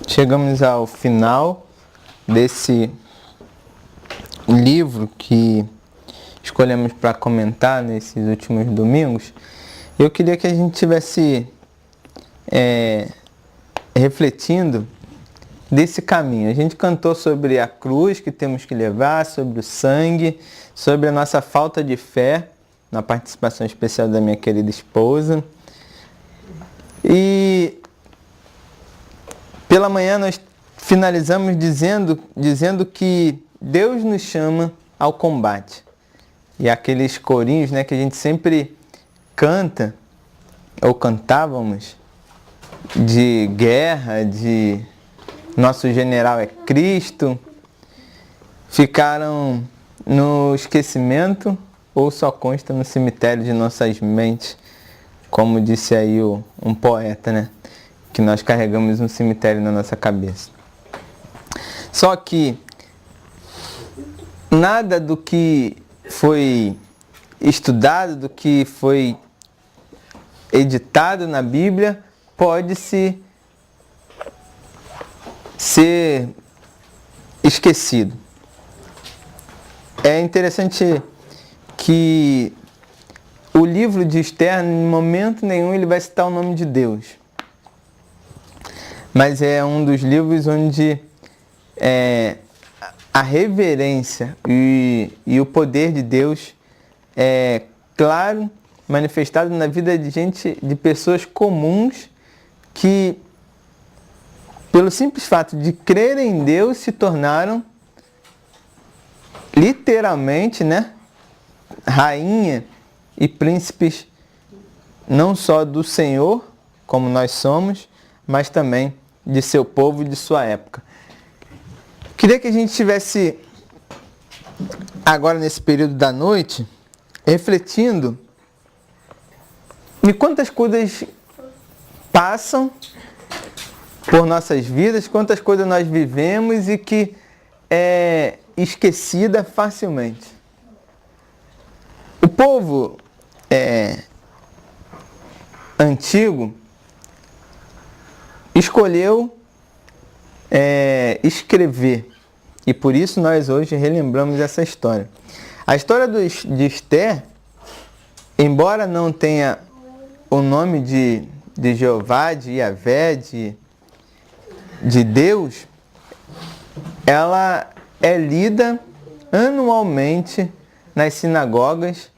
Chegamos ao final desse livro que escolhemos para comentar nesses últimos domingos. Eu queria que a gente estivesse refletindo desse caminho. A gente cantou sobre a cruz que temos que levar, sobre o sangue, sobre a nossa falta de fé, na participação especial da minha querida esposa. E pela manhã nós finalizamos dizendo que Deus nos chama ao combate. E aqueles corinhos, que a gente sempre canta, ou cantávamos, de guerra, de nosso general é Cristo, ficaram no esquecimento ou só consta no cemitério de nossas mentes, como disse aí um poeta, que nós carregamos um cemitério na nossa cabeça. Só que nada do que foi estudado, do que foi editado na Bíblia pode ser esquecido. É interessante que o livro de Esther, em momento nenhum, ele vai citar o nome de Deus. Mas é um dos livros onde a reverência e o poder de Deus é claro, manifestado na vida de pessoas comuns que, pelo simples fato de crerem em Deus, se tornaram literalmente, rainha e príncipes não só do Senhor, como nós somos, mas também de seu povo e de sua época. Queria que a gente estivesse agora nesse período da noite refletindo em quantas coisas passam por nossas vidas, quantas coisas nós vivemos e que é esquecida facilmente. O povo antigo escolheu escrever, e por isso nós hoje relembramos essa história. A história de Esther, embora não tenha o nome de Jeová, de Yahvé, de Deus, ela é lida anualmente nas sinagogas,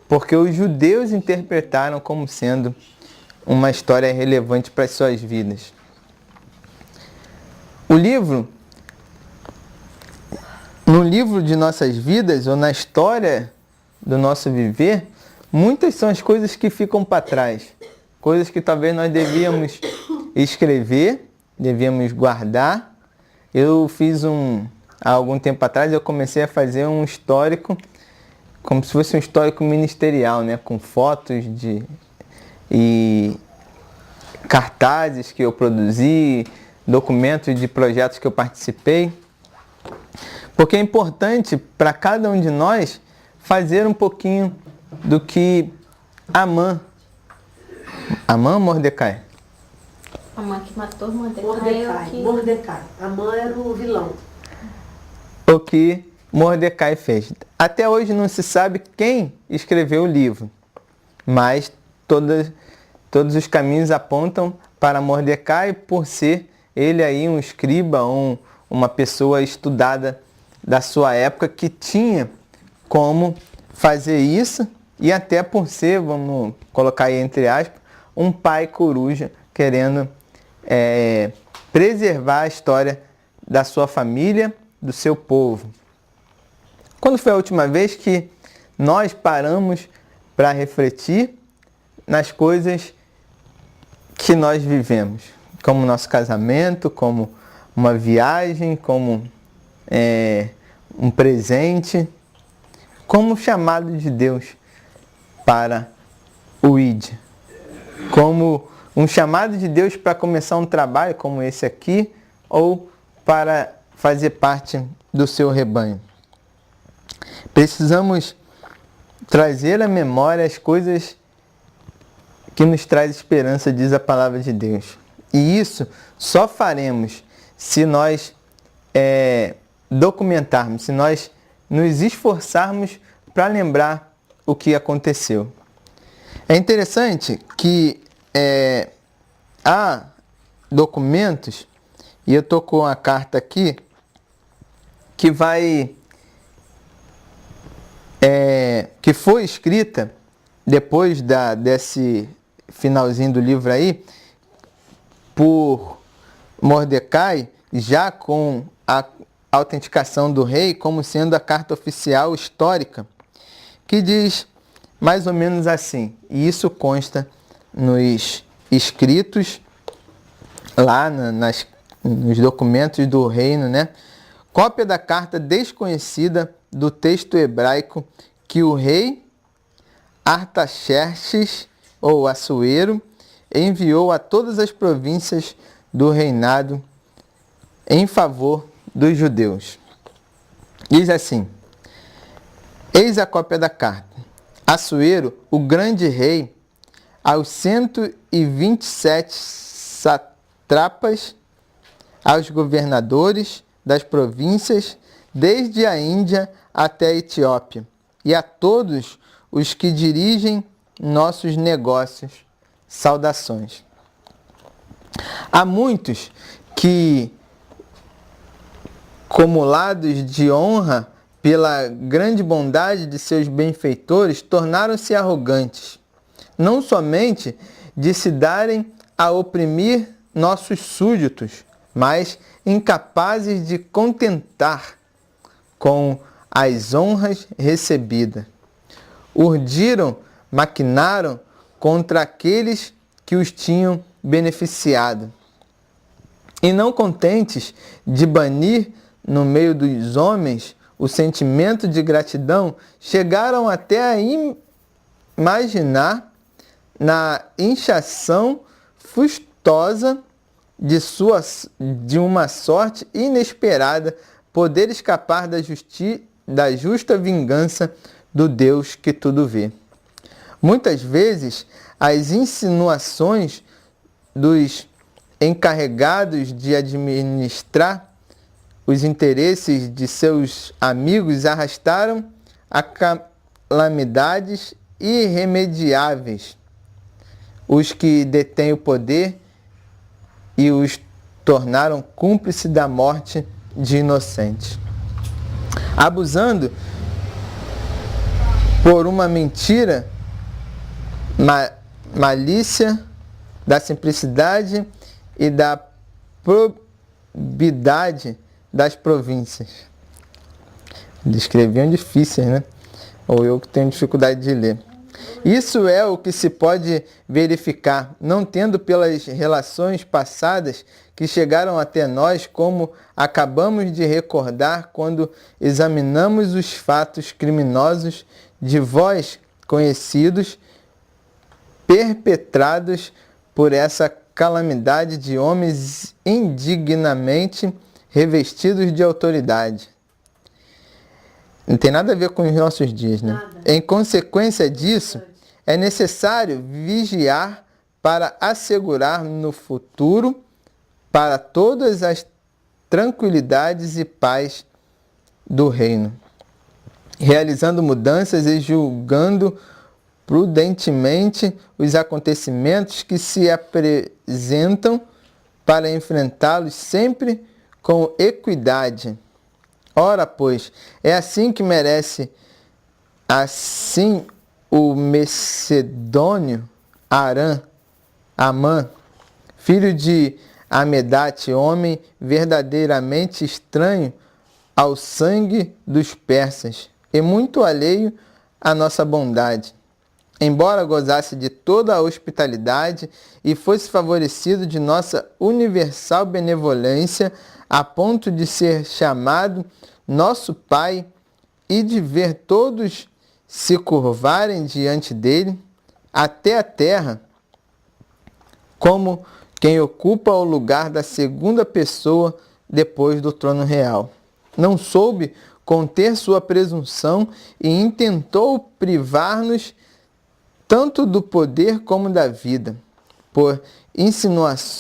porque os judeus interpretaram como sendo uma história relevante para as suas vidas. No livro de nossas vidas, ou na história do nosso viver, muitas são as coisas que ficam para trás. Coisas que talvez nós devíamos escrever, devíamos guardar. Eu fiz há algum tempo atrás, eu comecei a fazer um histórico, como se fosse um histórico ministerial, com fotos e cartazes que eu produzi, documentos de projetos que eu participei. Porque é importante para cada um de nós fazer um pouquinho do que Amã ou Mordecai? Amã que matou Mordecai. Mordecai. Amã era o vilão. O que Mordecai fez. Até hoje não se sabe quem escreveu o livro, mas todos os caminhos apontam para Mordecai, por ser ele aí um escriba, uma pessoa estudada da sua época que tinha como fazer isso, e até por ser, vamos colocar aí entre aspas, um pai coruja querendo preservar a história da sua família, do seu povo. Quando foi a última vez que nós paramos para refletir nas coisas que nós vivemos? Como nosso casamento, como uma viagem, como um presente, como o chamado de Deus para o ID, como um chamado de Deus para começar um trabalho como esse aqui, ou para fazer parte do seu rebanho. Precisamos trazer à memória as coisas que nos traz esperança, diz a palavra de Deus. E isso só faremos se nós documentarmos, se nós nos esforçarmos para lembrar o que aconteceu. É interessante que há documentos, e eu estou com a carta aqui, que que foi escrita depois desse finalzinho do livro aí, por Mordecai, já com a autenticação do rei, como sendo a carta oficial histórica, que diz mais ou menos assim, e isso consta nos escritos lá nos documentos do reino, né? Cópia da carta desconhecida do texto hebraico que o rei Artaxerxes, ou Assuero, enviou a todas as províncias do reinado em favor dos judeus. Diz assim: eis a cópia da carta. Assuero, o grande rei, aos 127 satrapas, aos governadores das províncias, desde a Índia até a Etiópia, e a todos os que dirigem nossos negócios, saudações. Há muitos que, cumulados de honra pela grande bondade de seus benfeitores, tornaram-se arrogantes, não somente de se darem a oprimir nossos súditos, mas incapazes de contentar com as honras recebidas. Urdiram, maquinaram contra aqueles que os tinham beneficiado. E não contentes de banir no meio dos homens o sentimento de gratidão, chegaram até a imaginar na inchação fustosa de uma sorte inesperada poder escapar da justa vingança do Deus que tudo vê. Muitas vezes, as insinuações dos encarregados de administrar os interesses de seus amigos arrastaram a calamidades irremediáveis os que detêm o poder e os tornaram cúmplices da morte de inocentes. Abusando por uma mentira, malícia, da simplicidade e da probidade das províncias. Descreviam difíceis, né? Ou eu que tenho dificuldade de ler. Isso é o que se pode verificar, não tendo pelas relações passadas que chegaram até nós, como acabamos de recordar quando examinamos os fatos criminosos de vós conhecidos, perpetrados por essa calamidade de homens indignamente revestidos de autoridade. Não tem nada a ver com os nossos dias, né? Nada. Em consequência disso, é necessário vigiar para assegurar no futuro para todas as tranquilidades e paz do reino, realizando mudanças e julgando prudentemente os acontecimentos que se apresentam para enfrentá-los sempre com equidade. Ora, pois, é assim que merece assim o macedônio Amã, filho de Amedate, homem verdadeiramente estranho ao sangue dos persas e muito alheio à nossa bondade. Embora gozasse de toda a hospitalidade e fosse favorecido de nossa universal benevolência, a ponto de ser chamado nosso Pai e de ver todos se curvarem diante dele, até a terra, como quem ocupa o lugar da segunda pessoa depois do trono real. Não soube conter sua presunção e intentou privar-nos tanto do poder como da vida, por insinuações